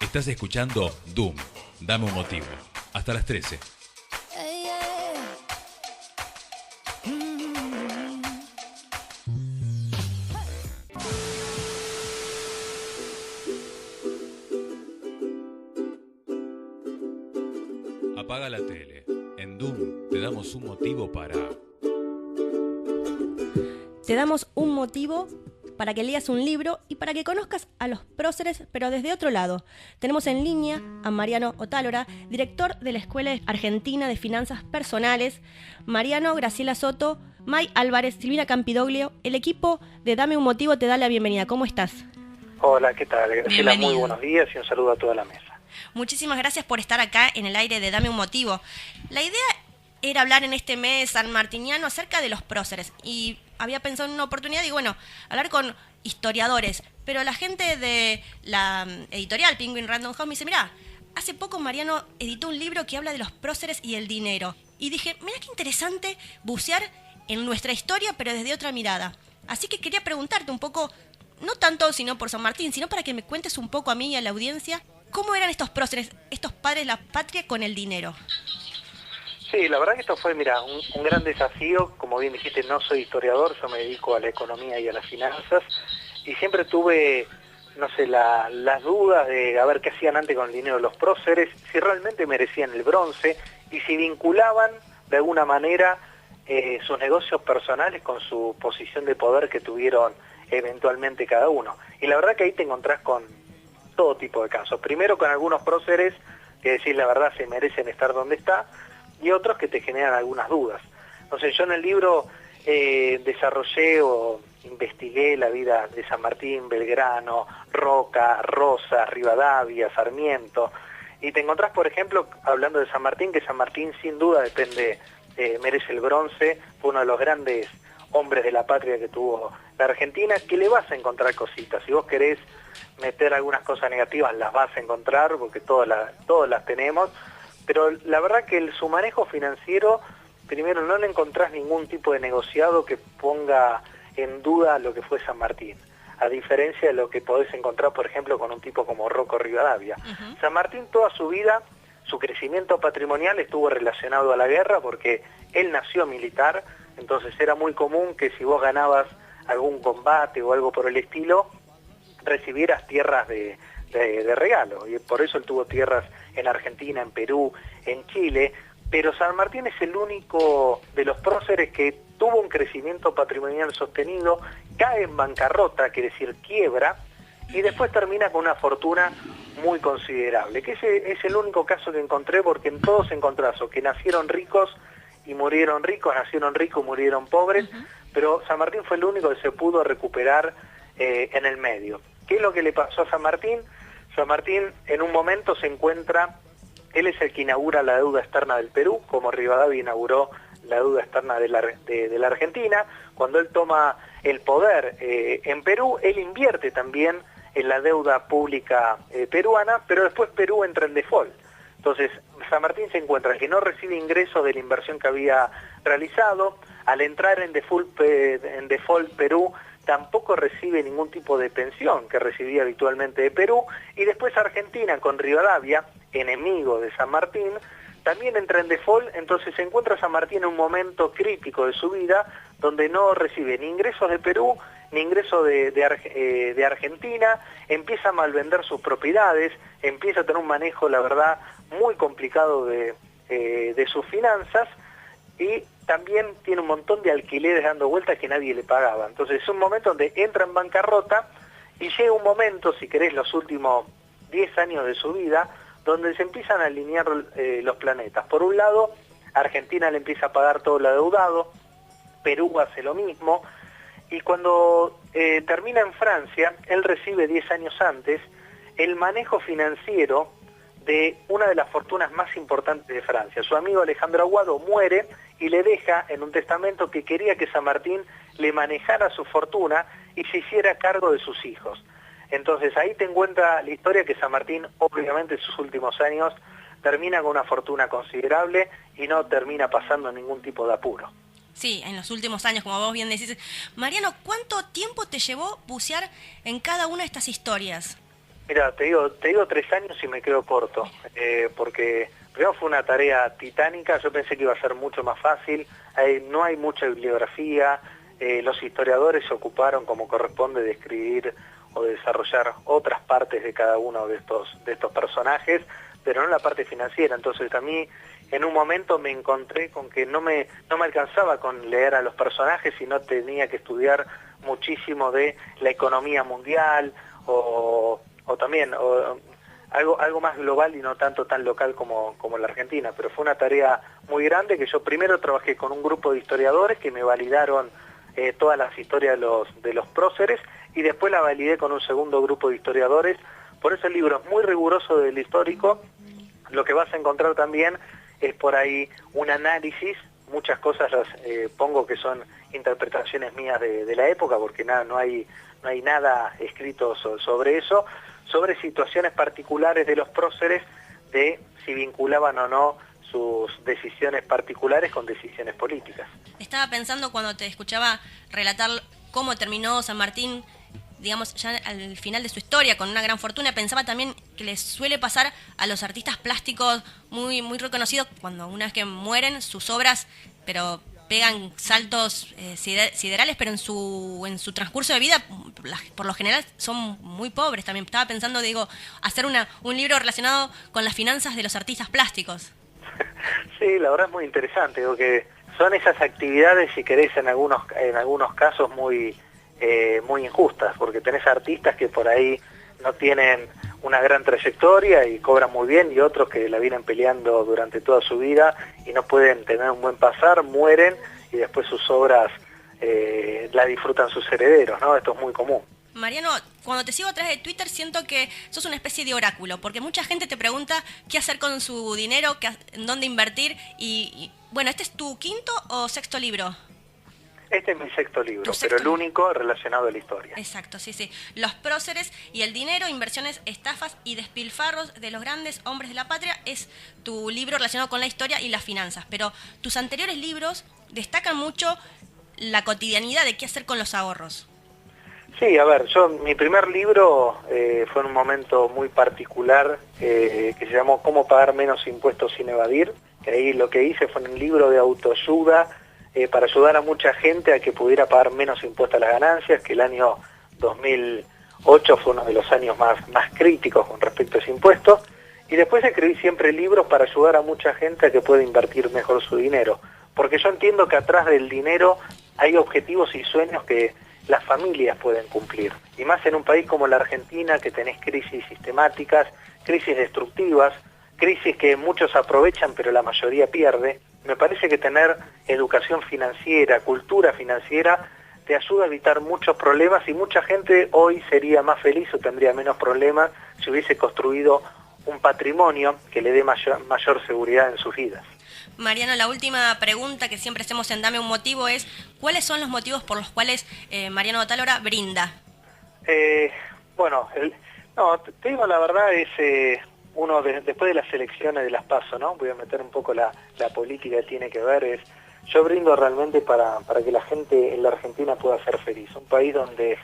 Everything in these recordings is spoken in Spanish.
Estás escuchando Doom, Dame un motivo. Hasta las 13. Apaga la tele. En Doom te damos un motivo para... Te damos un motivo para que leas un libro y para que conozcas a los próceres, pero desde otro lado. Tenemos en línea a Mariano Otálora, director de la Escuela Argentina de Finanzas Personales. Mariano, Graciela Soto, May Álvarez, Silvina Campidoglio, el equipo de Dame un motivo te da la bienvenida. ¿Cómo estás? Hola, ¿qué tal? Graciela, Bienvenido. Muy buenos días y un saludo a toda la mesa. Muchísimas gracias por estar acá en el aire de Dame un motivo. La idea era hablar en este mes sanmartiniano acerca de los próceres y había pensado en una oportunidad y bueno, hablar con historiadores, pero la gente de la editorial Penguin Random House me dice, mirá, hace poco Mariano editó un libro que habla de los próceres y el dinero y dije, mirá qué interesante bucear en nuestra historia pero desde otra mirada, así que quería preguntarte un poco, no tanto sino por San Martín, sino para que me cuentes un poco a mí y a la audiencia cómo eran estos próceres, estos padres de la patria con el dinero. Sí, la verdad que esto fue, mira, un gran desafío. Como bien dijiste, no soy historiador, yo me dedico a la economía y a las finanzas. Y siempre tuve, no sé, las dudas de a ver qué hacían antes con el dinero de los próceres, si realmente merecían el bronce y si vinculaban de alguna manera sus negocios personales con su posición de poder que tuvieron eventualmente cada uno. Y la verdad que ahí te encontrás con todo tipo de casos. Primero con algunos próceres que decís la verdad se merecen estar donde está, y otros que te generan algunas dudas. Entonces yo en el libro desarrollé o investigué la vida de San Martín, Belgrano, Roca, Rosas, Rivadavia, Sarmiento, y te encontrás, por ejemplo, hablando de San Martín, que San Martín sin duda merece el bronce, fue uno de los grandes hombres de la patria que tuvo la Argentina, que le vas a encontrar cositas. Si vos querés meter algunas cosas negativas, las vas a encontrar, porque todas las tenemos, pero la verdad que su manejo financiero, primero no le encontrás ningún tipo de negociado que ponga en duda lo que fue San Martín, a diferencia de lo que podés encontrar, por ejemplo, con un tipo como Rocco Rivadavia. San Martín toda su vida, su crecimiento patrimonial estuvo relacionado a la guerra, porque él nació militar, entonces era muy común que si vos ganabas algún combate o algo por el estilo, recibieras tierras de regalo, y por eso él tuvo tierras en Argentina, en Perú, en Chile, pero San Martín es el único de los próceres que tuvo un crecimiento patrimonial sostenido, cae en bancarrota, quiere decir quiebra, y después termina con una fortuna muy considerable, que ese es el único caso que encontré, porque en todos encontrás o que nacieron ricos y murieron ricos, nacieron ricos y murieron pobres, pero San Martín fue el único que se pudo recuperar en el medio. ¿Qué es lo que le pasó a San Martín? San Martín en un momento se encuentra, él es el que inaugura la deuda externa del Perú, como Rivadavia inauguró la deuda externa de la Argentina. Cuando él toma el poder en Perú, él invierte también en la deuda pública peruana, pero después Perú entra en default. Entonces San Martín se encuentra que no recibe ingresos de la inversión que había realizado. Al entrar en default Perú, tampoco recibe ningún tipo de pensión que recibía habitualmente de Perú, y después Argentina con Rivadavia, enemigo de San Martín, también entra en default. Entonces se encuentra San Martín en un momento crítico de su vida, donde no recibe ni ingresos de Perú, ni ingresos de Argentina, empieza a malvender sus propiedades, empieza a tener un manejo, la verdad, muy complicado de sus finanzas, y también tiene un montón de alquileres dando vueltas que nadie le pagaba. Entonces es un momento donde entra en bancarrota, y llega un momento, si querés, los últimos 10 años de su vida, donde se empiezan a alinear los planetas. Por un lado, Argentina le empieza a pagar todo lo adeudado, Perú hace lo mismo, y cuando termina en Francia, él recibe 10 años antes el manejo financiero de una de las fortunas más importantes de Francia. Su amigo Alejandro Aguado muere y le deja en un testamento que quería que San Martín le manejara su fortuna y se hiciera cargo de sus hijos. Entonces ahí te encuentra la historia que San Martín, obviamente en sus últimos años, termina con una fortuna considerable y no termina pasando ningún tipo de apuro. Sí, en los últimos años, como vos bien decís. Mariano, ¿cuánto tiempo te llevó bucear en cada una de estas historias? Mira, te digo 3 años y me quedo corto, porque primero fue una tarea titánica, yo pensé que iba a ser mucho más fácil, no hay mucha bibliografía, los historiadores se ocuparon como corresponde de escribir o de desarrollar otras partes de cada uno de estos personajes, pero no la parte financiera. Entonces a mí en un momento me encontré con que no me alcanzaba con leer a los personajes, sino tenía que estudiar muchísimo de la economía mundial o también algo más global y no tanto tan local como la Argentina. Pero fue una tarea muy grande que yo primero trabajé con un grupo de historiadores que me validaron todas las historias de los próceres, y después la validé con un segundo grupo de historiadores. Por eso el libro es muy riguroso del histórico. Lo que vas a encontrar también es por ahí un análisis, muchas cosas las pongo que son interpretaciones mías de la época, porque no hay nada escrito sobre eso, sobre situaciones particulares de los próceres, de si vinculaban o no sus decisiones particulares con decisiones políticas. Estaba pensando cuando te escuchaba relatar cómo terminó San Martín, digamos, ya al final de su historia, con una gran fortuna. Pensaba también que les suele pasar a los artistas plásticos muy, muy reconocidos, cuando una vez que mueren, sus obras, pero pegan saltos siderales, pero en su transcurso de vida, por lo general, son muy pobres también. Estaba pensando, hacer un libro relacionado con las finanzas de los artistas plásticos. Sí, la verdad es muy interesante, porque son esas actividades, si querés, en algunos casos muy injustas, porque tenés artistas que por ahí no tienen una gran trayectoria y cobran muy bien, y otros que la vienen peleando durante toda su vida y no pueden tener un buen pasar, mueren, y después sus obras la disfrutan sus herederos, ¿no? Esto es muy común. Mariano, cuando te sigo a través de Twitter siento que sos una especie de oráculo, porque mucha gente te pregunta qué hacer con su dinero, en dónde invertir, y bueno, ¿este es tu quinto o sexto libro? Este es mi sexto libro, pero el único relacionado a la historia. Exacto, sí. Los próceres y el dinero, inversiones, estafas y despilfarros de los grandes hombres de la patria es tu libro relacionado con la historia y las finanzas. Pero tus anteriores libros destacan mucho la cotidianidad de qué hacer con los ahorros. Sí, a ver, mi primer libro fue en un momento muy particular que se llamó Cómo pagar menos impuestos sin evadir. Que ahí lo que hice fue un libro de autoayuda para ayudar a mucha gente a que pudiera pagar menos impuestos a las ganancias, que el año 2008 fue uno de los años más críticos con respecto a ese impuesto. Y después escribí siempre libros para ayudar a mucha gente a que pueda invertir mejor su dinero. Porque yo entiendo que atrás del dinero hay objetivos y sueños que las familias pueden cumplir. Y más en un país como la Argentina, que tenés crisis sistemáticas, crisis destructivas, crisis que muchos aprovechan pero la mayoría pierde. Me parece que tener educación financiera, cultura financiera, te ayuda a evitar muchos problemas, y mucha gente hoy sería más feliz o tendría menos problemas si hubiese construido un patrimonio que le dé mayor seguridad en sus vidas. Mariano, la última pregunta que siempre hacemos en Dame un Motivo es: ¿cuáles son los motivos por los cuales Mariano Otálora brinda? Te digo la verdad, es después de las elecciones de las PASO, ¿no? Voy a meter un poco la política que tiene que ver, yo brindo realmente para que la gente en la Argentina pueda ser feliz. Un país donde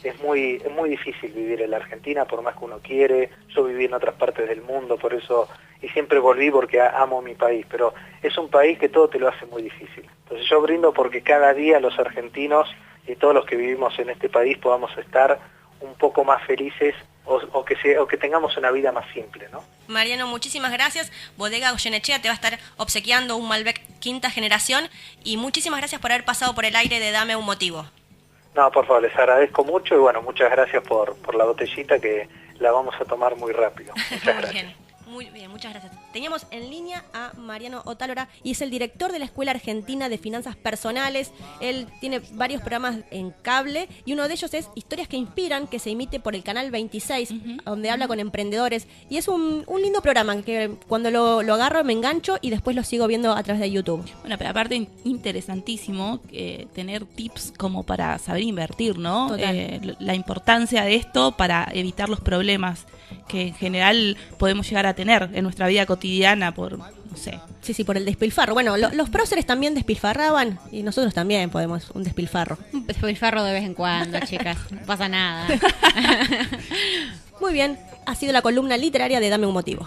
es muy difícil vivir en la Argentina, por más que uno quiere. Yo viví en otras partes del mundo, por eso, y siempre volví porque amo mi país, pero es un país que todo te lo hace muy difícil. Entonces yo brindo porque cada día los argentinos y todos los que vivimos en este país podamos estar un poco más felices o que tengamos una vida más simple, ¿no? Mariano, muchísimas gracias. Bodega Goyenechea te va a estar obsequiando un Malbec quinta generación, y muchísimas gracias por haber pasado por el aire de Dame un Motivo. No, por favor, les agradezco mucho, y bueno, muchas gracias por la botellita, que la vamos a tomar muy rápido. Muchas gracias. Muy bien, muchas gracias. Teníamos en línea a Mariano Otálora, y es el director de la Escuela Argentina de Finanzas Personales. Él tiene varios programas en cable, y uno de ellos es Historias que Inspiran, que se emite por el canal 26, donde habla con emprendedores. Y es un lindo programa que cuando lo agarro me engancho, y después lo sigo viendo a través de YouTube. Bueno, pero aparte interesantísimo tener tips como para saber invertir, ¿no? La importancia de esto para evitar los problemas que en general podemos llegar a tener en nuestra vida cotidiana por, no sé. Sí, por el despilfarro. Bueno, los próceres también despilfarraban, y nosotros también podemos un despilfarro. Un despilfarro de vez en cuando, chicas, no pasa nada. Muy bien. ha sido la columna literaria de Dame un motivo.